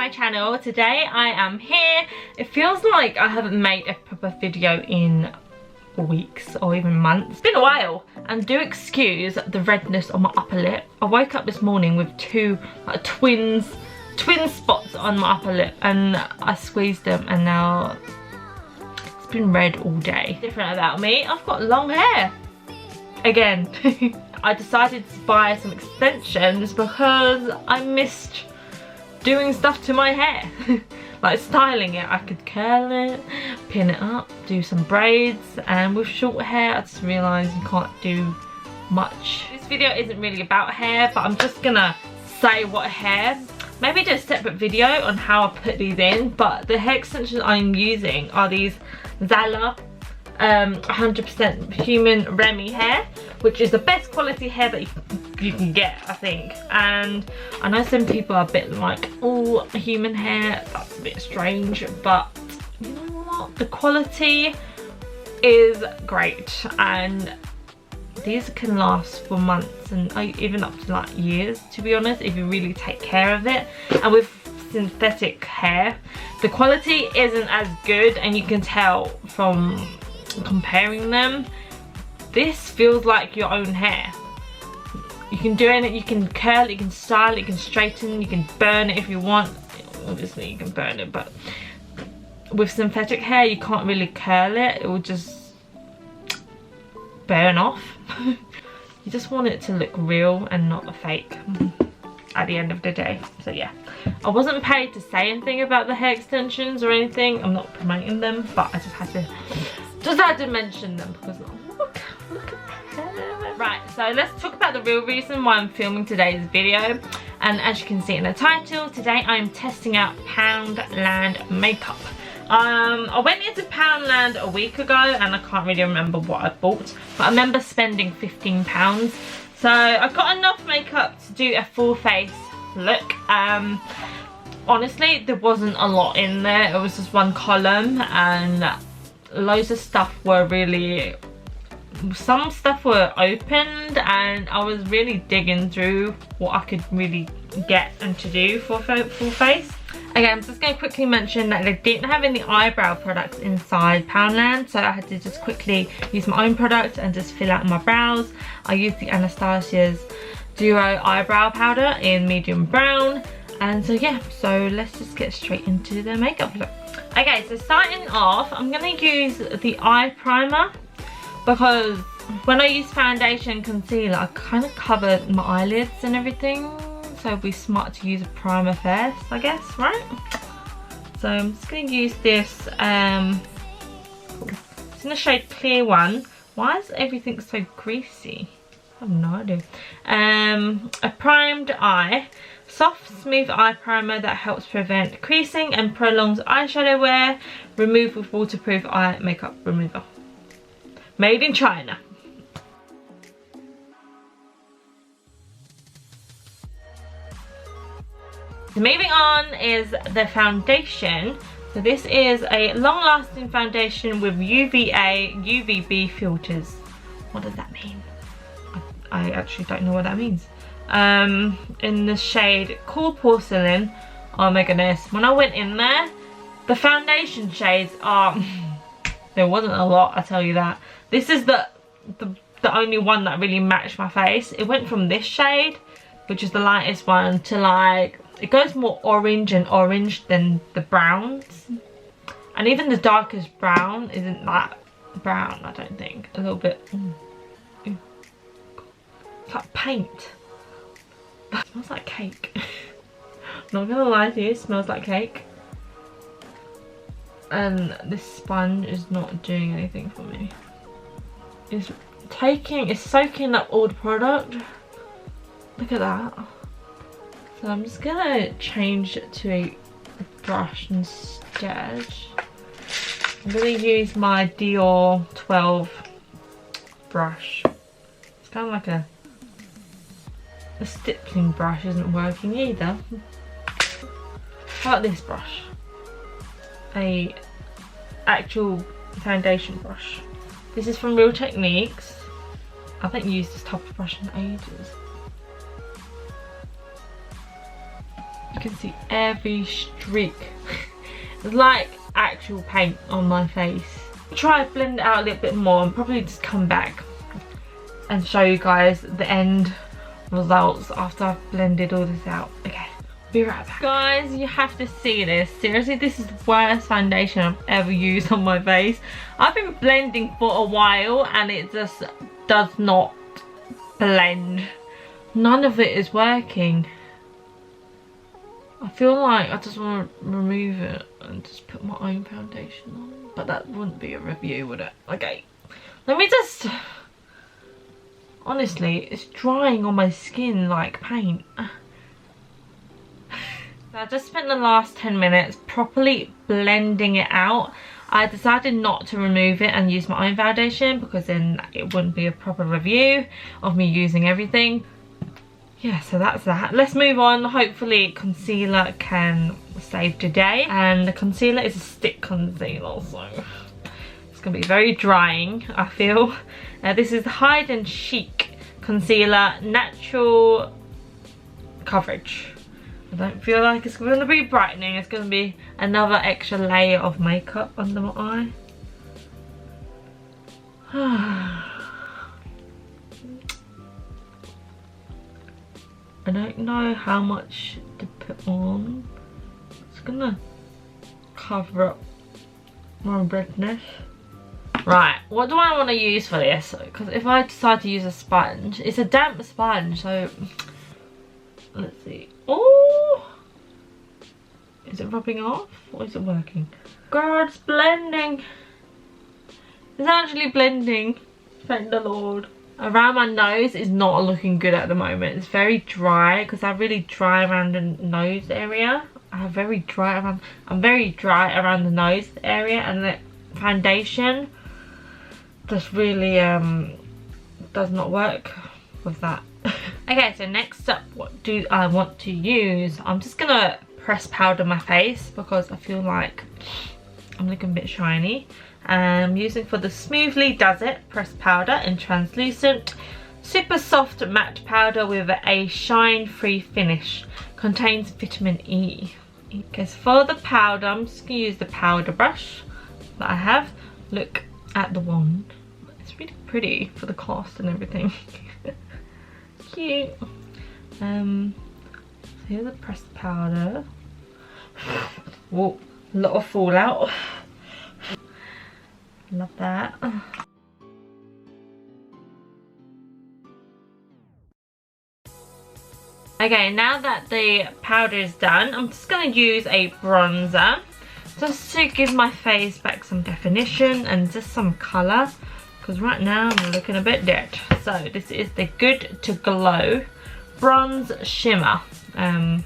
my channel. Today I am here. It feels like I haven't made a proper video in weeks or even months. It's been a while, and do excuse the redness on my upper lip. I woke up this morning with two twin spots on my upper lip, and I squeezed them and now it's been red all day. Different about me, I've got long hair again. I decided to buy some extensions because I missed doing stuff to my hair. Like styling it. I could curl it, pin it up, do some braids, and with short hair I just realised you can't do much. This video isn't really about hair, but I'm just gonna say what hair. Maybe do a separate video on how I put these in, but the hair extensions I'm using are these Zala 100% human Remy hair, which is the best quality hair that you can get, I think. And I know some people are a bit like, oh, human hair, that's a bit strange, but you know what, the quality is great, and these can last for months and even up to like years, to be honest, if you really take care of it. And with synthetic hair, the quality isn't as good, and you can tell from comparing them. This feels like your own hair. You can do it, you can curl it, you can style it, you can straighten, you can burn it if you want. Obviously you can burn it, but with synthetic hair you can't really curl it, it will just burn off. You just want it to look real and not a fake at the end of the day. So yeah, I wasn't paid to say anything about the hair extensions or anything. I'm not promoting them, but I just had to mention them because look at that. Right, so let's talk about the real reason why I'm filming today's video. And as you can see in the title, today I'm testing out Poundland makeup. I went into Poundland a week ago and I can't really remember what I bought, but I remember spending £15. So I got enough makeup to do a full face look. Honestly, there wasn't a lot in there. It was just one column, and loads of stuff were really, some stuff were opened, and I was really digging through what I could really get and to do for full face. Okay, I'm just going to quickly mention that they didn't have any eyebrow products inside Poundland, so I had to just quickly use my own product and just fill out my brows. I used the Anastasia's Duo Eyebrow Powder in medium brown, and so yeah, so let's just get straight into the makeup look. Okay, so starting off, I'm going to use the eye primer because when I use foundation and concealer, I kind of covered my eyelids and everything. So it'd be smart to use a primer first, I guess, right? So I'm just going to use this, it's in the shade Clear One. Why is everything so greasy? I have no idea. A primed eye. Soft, smooth eye primer that helps prevent creasing and prolongs eyeshadow wear. Remove with waterproof eye makeup remover. Made in China. Moving on is the foundation. So this is a long-lasting foundation with UVA, UVB filters. What does that mean? I actually don't know what that means. In the shade Cool Porcelain. Oh my goodness, when I went in there, the foundation shades are there wasn't a lot, I tell you that. This is the only one that really matched my face. It went from this shade, which is the lightest one, to like, it goes more orange and orange than the browns, and even the darkest brown isn't that brown, I don't think. A little bit it's like paint. It smells like cake. Not gonna lie to you, it smells like cake. And this sponge is not doing anything for me. It's soaking up all the product. Look at that. So I'm just gonna change it to a brush instead. I'm gonna use my Dior 12 brush. It's kind of like a stippling brush isn't working either. How about this brush? A actual foundation brush. This is from Real Techniques. I haven't used this type of brush in ages. can see every streak. It's like actual paint on my face. Try to blend it out a little bit more and probably just come back and show you guys the end results after I've blended all this out. Okay, be right back. Guys, you have to see this. Seriously, this is the worst foundation I've ever used on my face. I've been blending for a while and it just does not blend. None of it is working. I feel like I just want to remove it and just put my own foundation on. But that wouldn't be a review, would it? Okay, let me just... Honestly, it's drying on my skin like paint. I just spent the last 10 minutes properly blending it out. I decided not to remove it and use my own foundation because then it wouldn't be a proper review of me using everything. Yeah, so that's that. Let's move on. Hopefully concealer can save today. And the concealer is a stick concealer, so it's going to be very drying, I feel. This is Hide and Chic Concealer Natural Coverage. I don't feel like it's going to be brightening. It's going to be another extra layer of makeup under my eye. I don't know how much to put on. It's going to cover up my redness. Right, what do I want to use for this? Because if I decide to use a sponge, it's a damp sponge, so let's see. Oh, is it rubbing off or is it working? God, it's blending. It's actually blending. Thank the Lord. Around my nose is not looking good at the moment. It's very dry because I'm really dry around the nose area. I'm very dry around the nose area, and the foundation just really does not work with that. Okay, so next up, what do I want to use? I'm just gonna press powder my face because I feel like I'm looking a bit shiny. I'm using for the Smoothly Does It pressed powder in translucent, super soft matte powder with a shine-free finish. Contains vitamin E. Okay, so for the powder, I'm just gonna use the powder brush that I have. Look at the wand. It's really pretty for the cost and everything. Cute. So here's the pressed powder. Whoa, a lot of fallout. Love that. Okay, now that the powder is done, I'm just going to use a bronzer just to give my face back some definition and just some colour, because right now I'm looking a bit dead. So this is the Good to Glow Bronze Shimmer. Yeah, I'm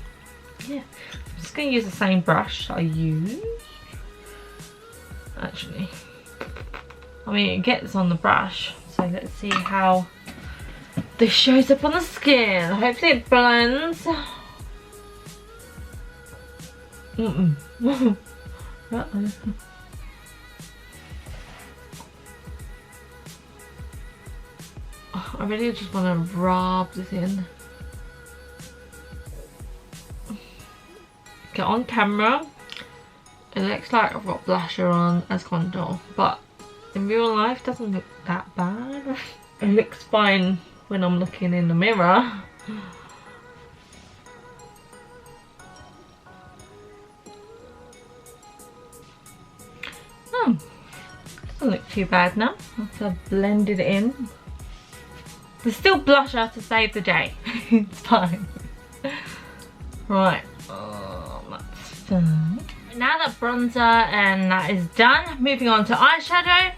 just going to use the same brush I used. Actually, I mean, it gets on the brush, so let's see how this shows up on the skin. Hopefully it blends. I really just want to rub this in. Okay, on camera it looks like I've got blusher on as contour, but in real life it doesn't look that bad. It looks fine when I'm looking in the mirror. Doesn't look too bad now after I've blended it in. There's still blusher to save the day. It's fine. Right, that's fine. Now that bronzer and that is done, moving on to eyeshadow.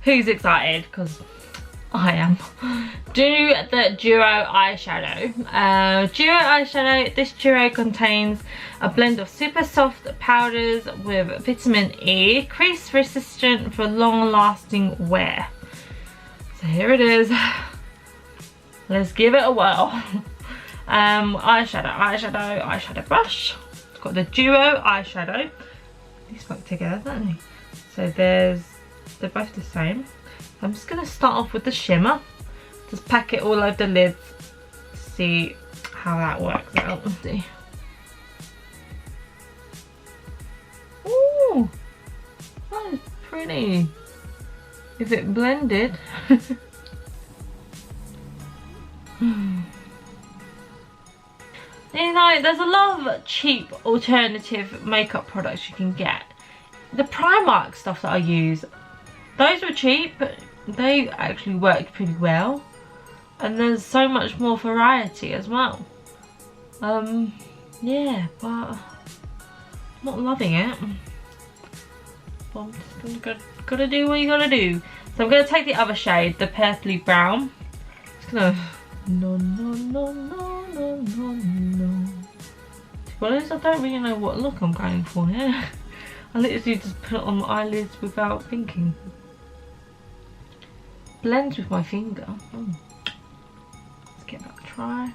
Who's excited? Because I am. Do the Duo eyeshadow. Duo eyeshadow. This Duo contains a blend of super soft powders with vitamin E, crease resistant for long lasting wear. So here it is. Let's give it a whirl. Eyeshadow brush. It's got the Duo eyeshadow. These work together, don't they? So they're both the same. I'm just going to start off with the shimmer. Just pack it all over the lids. See how that works out. Let's see. pretty if it blended. You know, there's a lot of cheap alternative makeup products you can get. The Primark stuff that I use, those were cheap, but they actually worked pretty well. And there's so much more variety as well. Yeah, but I'm not loving it. But I'm just gotta do what you gotta do. So I'm gonna take the other shade, the purpley brown. Just gonna no. To be honest, I don't really know what look I'm going for here. I literally just put it on my eyelids without thinking. Blends with my finger. Oh. Let's give that a try.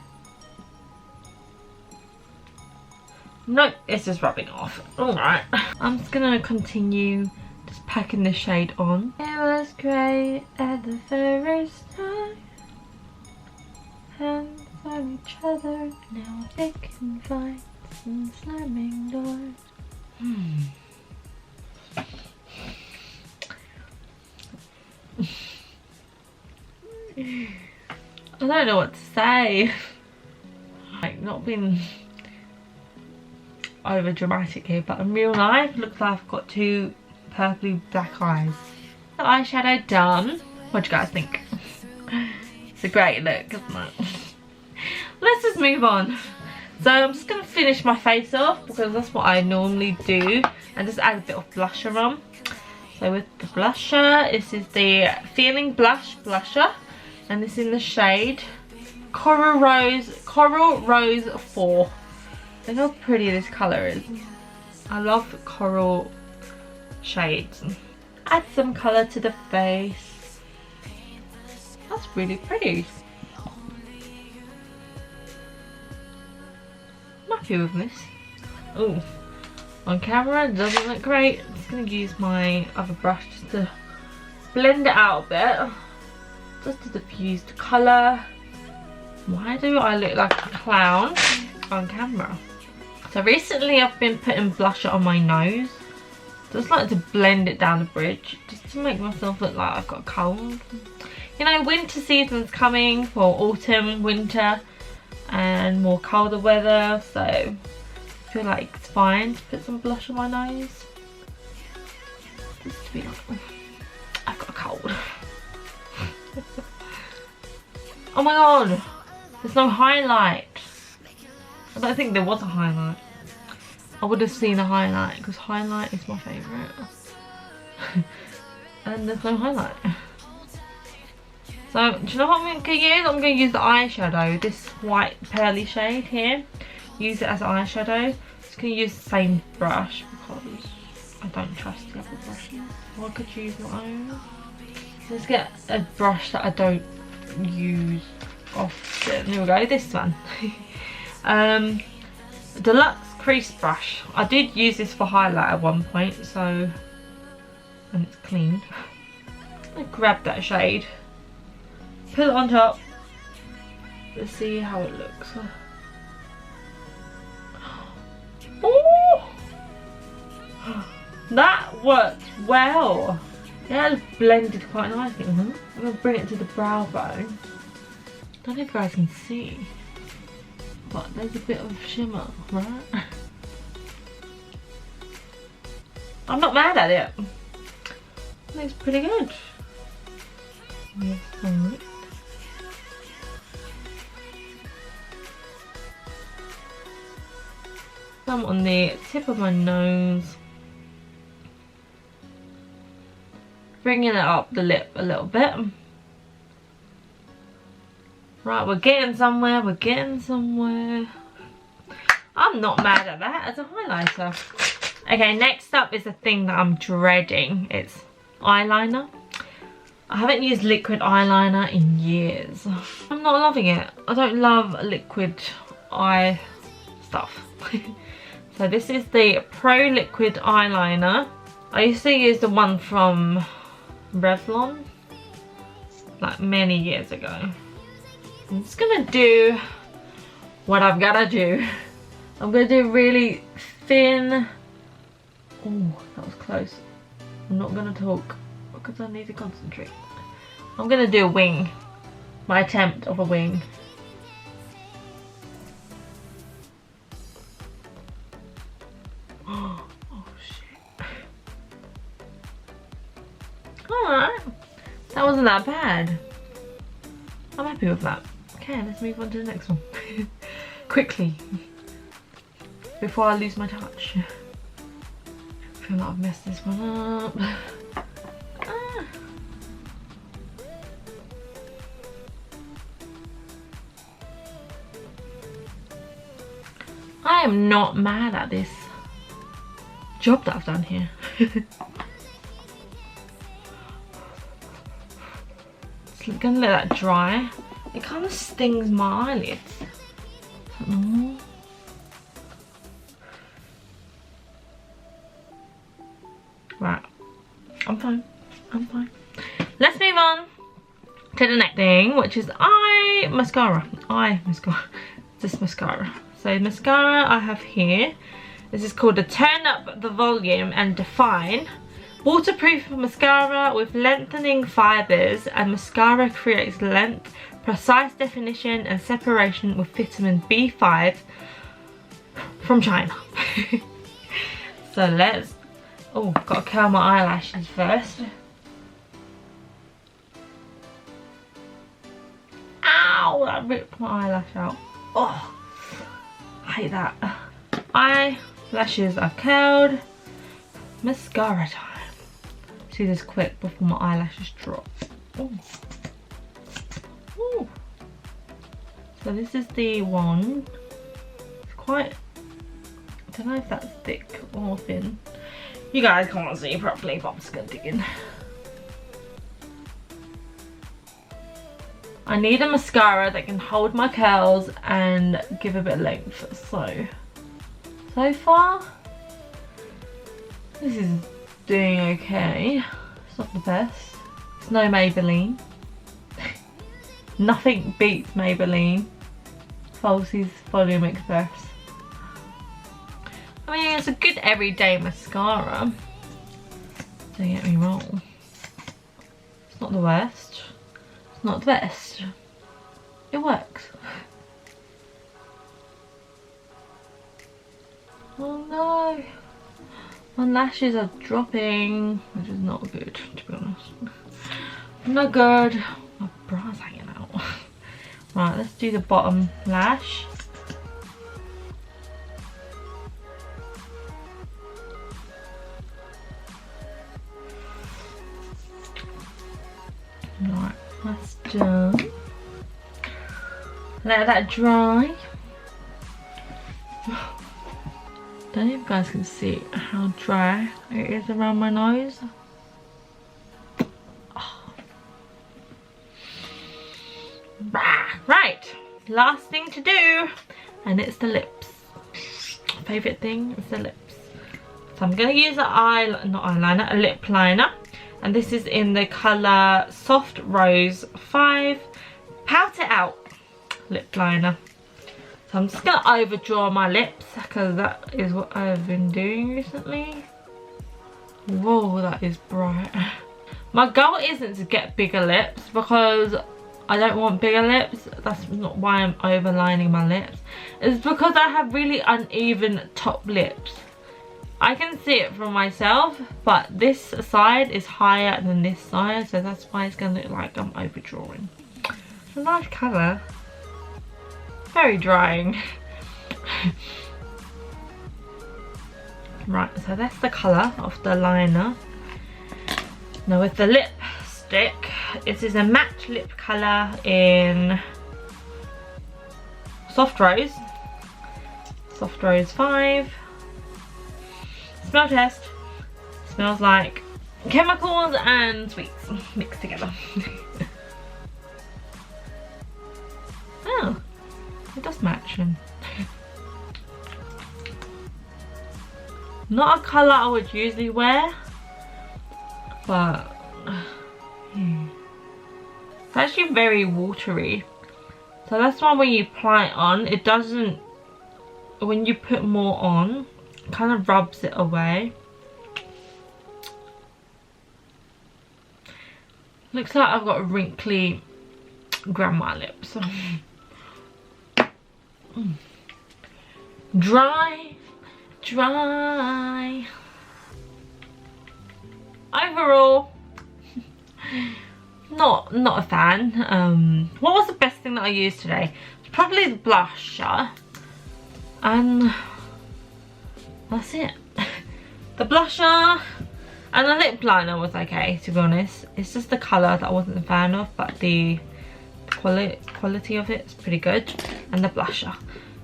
Nope, it's just rubbing off. Alright. I'm just gonna continue just packing the shade on. It was great at the first time. Hands on each other, now picking fights and slamming doors. I don't know what to say. Like, not being over dramatic here, but in real life looks like I've got two purpley black eyes. The eyeshadow done. What do you guys think? It's a great look, isn't it? Let's just move on. So I'm just going to finish my face off because that's what I normally do, and just add a bit of blusher on. So with the blusher, this is the Feeling Blush blusher, and it's in the shade Coral Rose 4. Look how pretty this colour is. I love coral shades. Add some colour to the face. That's really pretty. I'm happy with this. Oh, on camera it doesn't look great. I'm just going to use my other brush just to blend it out a bit. Just to diffuse the colour. Why do I look like a clown on camera? So recently I've been putting blusher on my nose. Just like to blend it down the bridge, just to make myself look like I've got a cold. You know, winter season's coming for autumn, winter, and more colder weather, so I feel like it's fine to put some blush on my nose. Just to be like, I've got a cold. Oh my god, there's no highlight. I don't think there was a highlight. I would have seen a highlight because highlight is my favourite. And there's no highlight. So, do you know what I'm going to use? I'm going to use the eyeshadow, this white pearly shade here. Use it as an eyeshadow. Just going to use the same brush because I don't trust the other brushes. So I could use my own. Let's get a brush that I don't use often. Here we go, this one. Deluxe crease brush. I did use this for highlight at one point, so, and it's clean. I grab that shade, put it on top. Let's see how it looks. Oh, that worked well. Yeah, it's blended quite nicely. I'm gonna bring it to the brow bone. Don't know if you guys can see, but there's a bit of shimmer, right? I'm not mad at it. It looks pretty good. Yes, alright. Some on the tip of my nose. Bringing it up the lip a little bit. Right, we're getting somewhere, we're getting somewhere. I'm not mad at that as a highlighter. Okay, next up is the thing that I'm dreading. It's eyeliner. I haven't used liquid eyeliner in years. I'm not loving it. I don't love liquid eye stuff. So this is the Pro Liquid Eyeliner. I used to use the one from Revlon, like many years ago. I'm just gonna do what I've gotta do. I'm gonna do really thin. Oh, that was close. I'm not gonna talk because I need to concentrate. I'm gonna do a wing. My attempt of a wing. Oh shit. Alright. That wasn't that bad. I'm happy with that. Okay, let's move on to the next one. Quickly. Before I lose my touch. I feel like I've messed this one up. I am not mad at this job that I've done here. Just gonna let that dry. It kind of stings my eyelids. Right, I'm fine. I'm fine. Let's move on to the next thing, which is eye mascara. This mascara. So mascara I have here. This is called the Turn Up the Volume and Define waterproof mascara with lengthening fibres, and mascara creates length, precise definition and separation with vitamin B5 from China. So let's, oh, gotta curl my eyelashes first. Ow, that ripped my eyelash out. Oh, I hate that. Eyelashes are curled. Mascara time. Do this quick before my eyelashes drop. Ooh. Ooh. So this is the wand. It's quite, I don't know if that's thick or thin. You guys can't see properly, but I'm just gonna dig in. I need a mascara that can hold my curls and give a bit of length. So far, this is doing okay. It's not the best. It's no Maybelline. Nothing beats Maybelline. Falsies Volume Express. I mean, it's a good everyday mascara. Don't get me wrong. It's not the worst. It's not the best. It works. Oh no. My lashes are dropping, which is not good, to be honest. Not good. My bra's hanging out. Right, let's do the bottom lash. Right, that's done. Let that dry. Don't know if you guys can see how dry it is around my nose. Oh. Right, last thing to do, and it's the lips. Favourite thing is the lips. So I'm going to use a lip liner, and this is in the colour Soft Rose 5 Pout It Out lip liner. So I'm just going to overdraw my lips because that is what I've been doing recently. Whoa, that is bright. My goal isn't to get bigger lips because I don't want bigger lips. That's not why I'm overlining my lips. It's because I have really uneven top lips. I can see it from myself, but this side is higher than this side, so that's why it's going to look like I'm overdrawing. It's a nice colour. Very drying. Right, so that's the colour of the liner. Now with the lipstick, it is a matte lip colour in Soft Rose. Soft Rose 5. Smell test. Smells like chemicals and sweets mixed together. Oh. It does match. Not a colour I would usually wear, but it's actually very watery. So that's why when you apply it on, it doesn't, when you put more on, it kind of rubs it away. Looks like I've got wrinkly grandma lips. Dry. Overall, not a fan. What was the best thing that I used today? Probably the blusher, and that's it. The blusher and the lip liner was okay, to be honest. It's just the colour that I wasn't a fan of, but the quality of it is pretty good. And the blusher,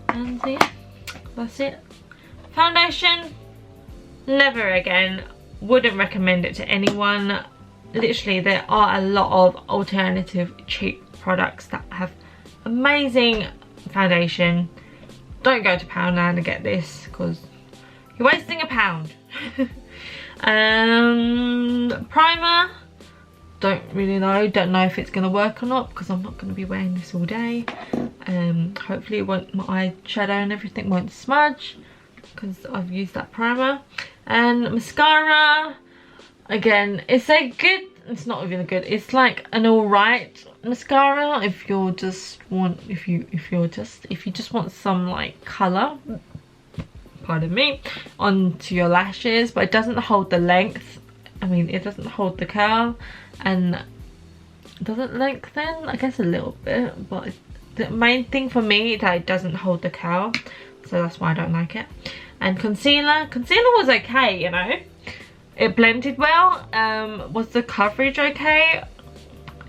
and so yeah, that's it. Foundation, never again. Wouldn't recommend it to anyone. Literally, there are a lot of alternative cheap products that have amazing foundation. Don't go to Poundland and get this, because you're wasting £1. Primer, don't really know. Don't know if it's going to work or not, because I'm not going to be wearing this all day. Hopefully it won't, my eyeshadow and everything won't smudge, because I've used that primer. And mascara, again, it's a good, it's not even good, it's like an alright mascara if you just want some like colour, pardon me, onto your lashes, but it doesn't hold the length. I mean, it doesn't hold the curl, and does it lengthen? I guess a little bit, but the main thing for me is that it doesn't hold the curl, so that's why I don't like it. And concealer was okay, you know, it blended well. Was the coverage okay?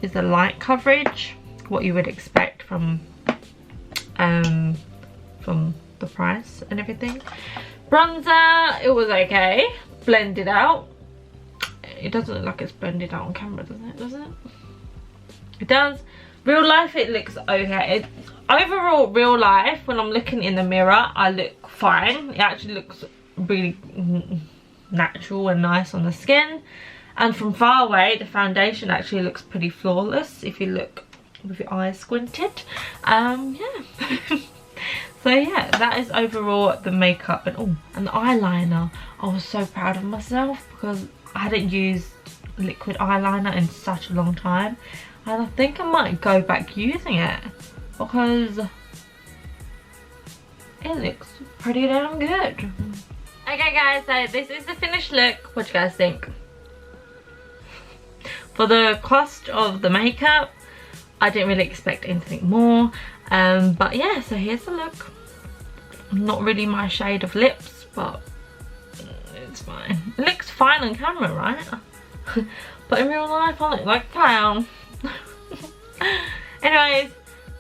Is the light coverage what you would expect from the price and everything? Bronzer, it was okay, blended out. It doesn't look like it's blended out on camera, does it? It does. Real life, it looks okay. Overall, real life, when I'm looking in the mirror, I look fine. It actually looks really natural and nice on the skin. And from far away, the foundation actually looks pretty flawless if you look with your eyes squinted. Yeah. So yeah, that is overall the makeup. And the eyeliner. I was so proud of myself because I hadn't used liquid eyeliner in such a long time. And I think I might go back using it, because it looks pretty damn good. Okay guys, so this is the finished look. What do you guys think? For the cost of the makeup, I didn't really expect anything more. But yeah, so here's the look. Not really my shade of lips, but it's fine. It looks fine on camera, right? But in real life, I look like a clown. Anyways,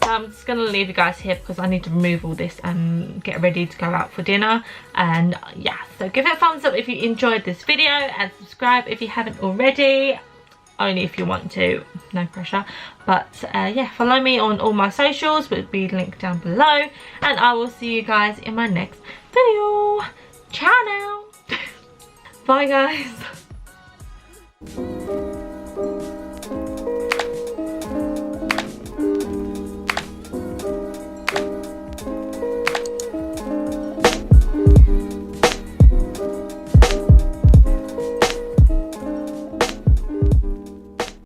so I'm just gonna leave you guys here because I need to remove all this and get ready to go out for dinner. And yeah, so give it a thumbs up if you enjoyed this video, and subscribe if you haven't already, only if you want to, no pressure. But yeah, follow me on all my socials, which will be linked down below, and I will see you guys in my next video. Ciao now. Bye guys.